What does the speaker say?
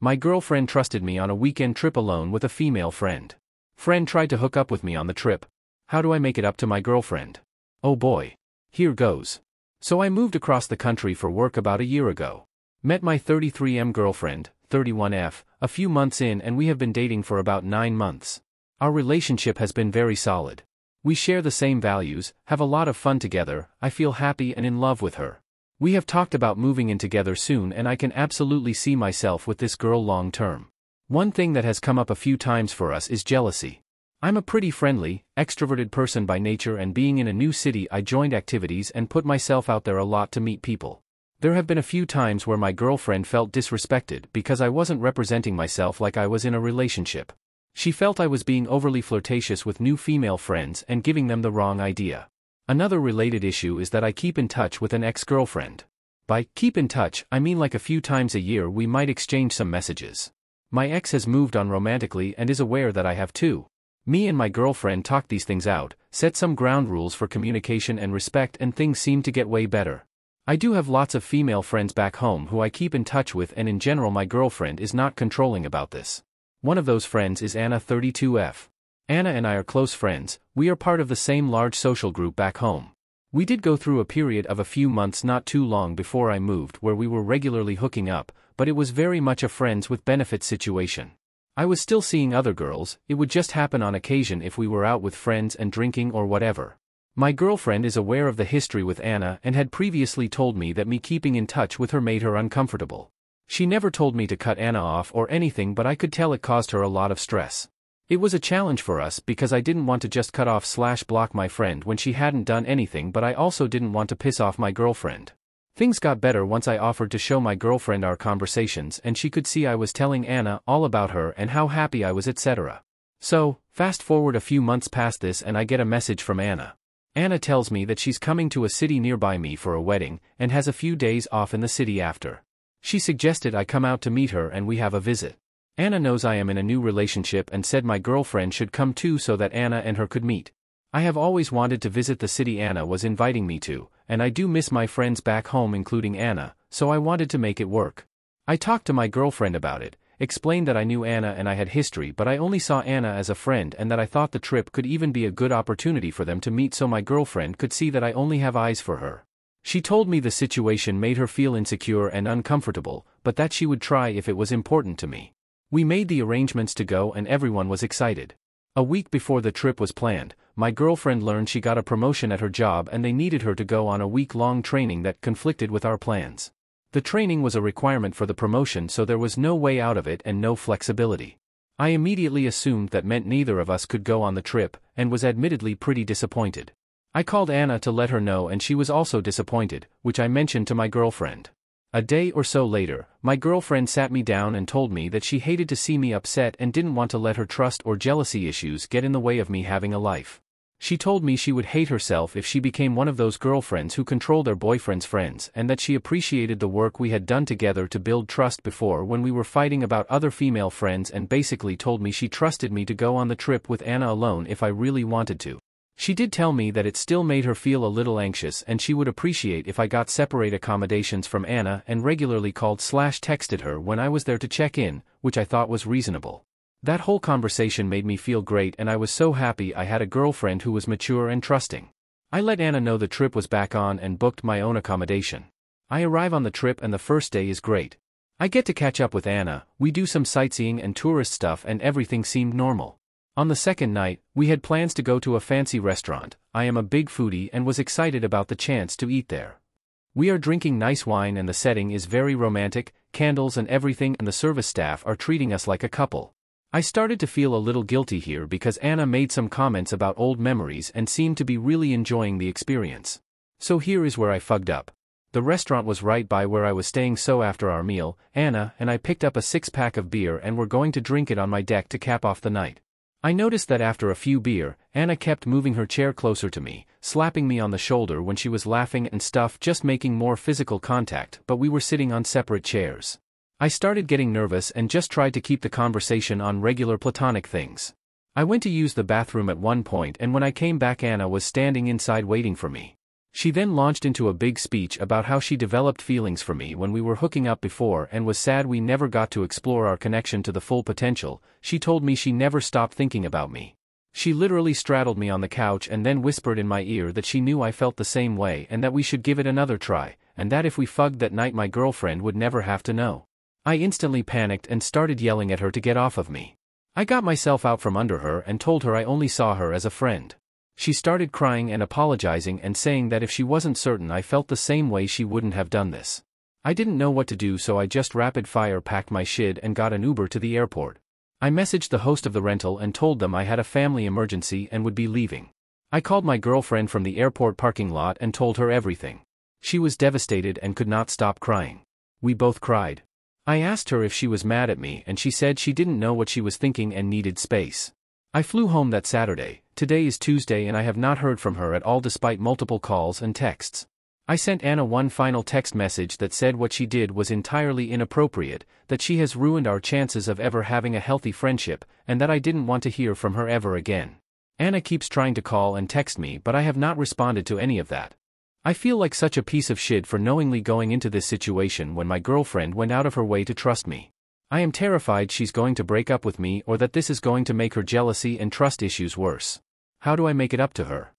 My girlfriend trusted me on a weekend trip alone with a female friend. Friend tried to hook up with me on the trip. How do I make it up to my girlfriend? Oh boy. Here goes. So I moved across the country for work about a year ago. Met my 33M girlfriend, 31F, a few months in, and we have been dating for about 9 months. Our relationship has been very solid. We share the same values, have a lot of fun together, I feel happy and in love with her. We have talked about moving in together soon, and I can absolutely see myself with this girl long term. One thing that has come up a few times for us is jealousy. I'm a pretty friendly, extroverted person by nature, and being in a new city I joined activities and put myself out there a lot to meet people. There have been a few times where my girlfriend felt disrespected because I wasn't representing myself like I was in a relationship. She felt I was being overly flirtatious with new female friends and giving them the wrong idea. Another related issue is that I keep in touch with an ex-girlfriend. By keep in touch, I mean like a few times a year we might exchange some messages. My ex has moved on romantically and is aware that I have too. Me and my girlfriend talked these things out, set some ground rules for communication and respect, and things seem to get way better. I do have lots of female friends back home who I keep in touch with, and in general my girlfriend is not controlling about this. One of those friends is Anna, 32F. Anna and I are close friends. We are part of the same large social group back home. We did go through a period of a few months not too long before I moved where we were regularly hooking up, but it was very much a friends with benefits situation. I was still seeing other girls, it would just happen on occasion if we were out with friends and drinking or whatever. My girlfriend is aware of the history with Anna and had previously told me that me keeping in touch with her made her uncomfortable. She never told me to cut Anna off or anything, but I could tell it caused her a lot of stress. It was a challenge for us because I didn't want to just cut off/block my friend when she hadn't done anything, but I also didn't want to piss off my girlfriend. Things got better once I offered to show my girlfriend our conversations and she could see I was telling Anna all about her and how happy I was, etc. So, fast forward a few months past this and I get a message from Anna. Anna tells me that she's coming to a city nearby me for a wedding and has a few days off in the city after. She suggested I come out to meet her and we have a visit. Anna knows I am in a new relationship and said my girlfriend should come too so that Anna and her could meet. I have always wanted to visit the city Anna was inviting me to, and I do miss my friends back home including Anna, so I wanted to make it work. I talked to my girlfriend about it, explained that I knew Anna and I had history, but I only saw Anna as a friend and that I thought the trip could even be a good opportunity for them to meet so my girlfriend could see that I only have eyes for her. She told me the situation made her feel insecure and uncomfortable, but that she would try if it was important to me. We made the arrangements to go and everyone was excited. A week before the trip was planned, my girlfriend learned she got a promotion at her job and they needed her to go on a week-long training that conflicted with our plans. The training was a requirement for the promotion, so there was no way out of it and no flexibility. I immediately assumed that meant neither of us could go on the trip, and was admittedly pretty disappointed. I called Anna to let her know and she was also disappointed, which I mentioned to my girlfriend. A day or so later, my girlfriend sat me down and told me that she hated to see me upset and didn't want to let her trust or jealousy issues get in the way of me having a life. She told me she would hate herself if she became one of those girlfriends who control their boyfriend's friends, and that she appreciated the work we had done together to build trust before when we were fighting about other female friends, and basically told me she trusted me to go on the trip with Anna alone if I really wanted to. She did tell me that it still made her feel a little anxious and she would appreciate if I got separate accommodations from Anna, and regularly called/texted her when I was there to check in, which I thought was reasonable. That whole conversation made me feel great and I was so happy I had a girlfriend who was mature and trusting. I let Anna know the trip was back on and booked my own accommodation. I arrive on the trip and the first day is great. I get to catch up with Anna, we do some sightseeing and tourist stuff and everything seemed normal. On the second night, we had plans to go to a fancy restaurant. I am a big foodie and was excited about the chance to eat there. We are drinking nice wine and the setting is very romantic, candles and everything, and the service staff are treating us like a couple. I started to feel a little guilty here because Anna made some comments about old memories and seemed to be really enjoying the experience. So here is where I fucked up. The restaurant was right by where I was staying, so after our meal, Anna and I picked up a 6-pack of beer and were going to drink it on my deck to cap off the night. I noticed that after a few beer, Anna kept moving her chair closer to me, slapping me on the shoulder when she was laughing and stuff, just making more physical contact, but we were sitting on separate chairs. I started getting nervous and just tried to keep the conversation on regular platonic things. I went to use the bathroom at one point and when I came back Anna was standing inside waiting for me. She then launched into a big speech about how she developed feelings for me when we were hooking up before and was sad we never got to explore our connection to the full potential. She told me she never stopped thinking about me. She literally straddled me on the couch and then whispered in my ear that she knew I felt the same way and that we should give it another try, and that if we fucked that night my girlfriend would never have to know. I instantly panicked and started yelling at her to get off of me. I got myself out from under her and told her I only saw her as a friend. She started crying and apologizing and saying that if she wasn't certain I felt the same way she wouldn't have done this. I didn't know what to do, so I just rapid-fire packed my shit and got an Uber to the airport. I messaged the host of the rental and told them I had a family emergency and would be leaving. I called my girlfriend from the airport parking lot and told her everything. She was devastated and could not stop crying. We both cried. I asked her if she was mad at me and she said she didn't know what she was thinking and needed space. I flew home that Saturday. Today is Tuesday and I have not heard from her at all despite multiple calls and texts. I sent Anna one final text message that said what she did was entirely inappropriate, that she has ruined our chances of ever having a healthy friendship, and that I didn't want to hear from her ever again. Anna keeps trying to call and text me, but I have not responded to any of that. I feel like such a piece of shit for knowingly going into this situation when my girlfriend went out of her way to trust me. I am terrified she's going to break up with me or that this is going to make her jealousy and trust issues worse. How do I make it up to her?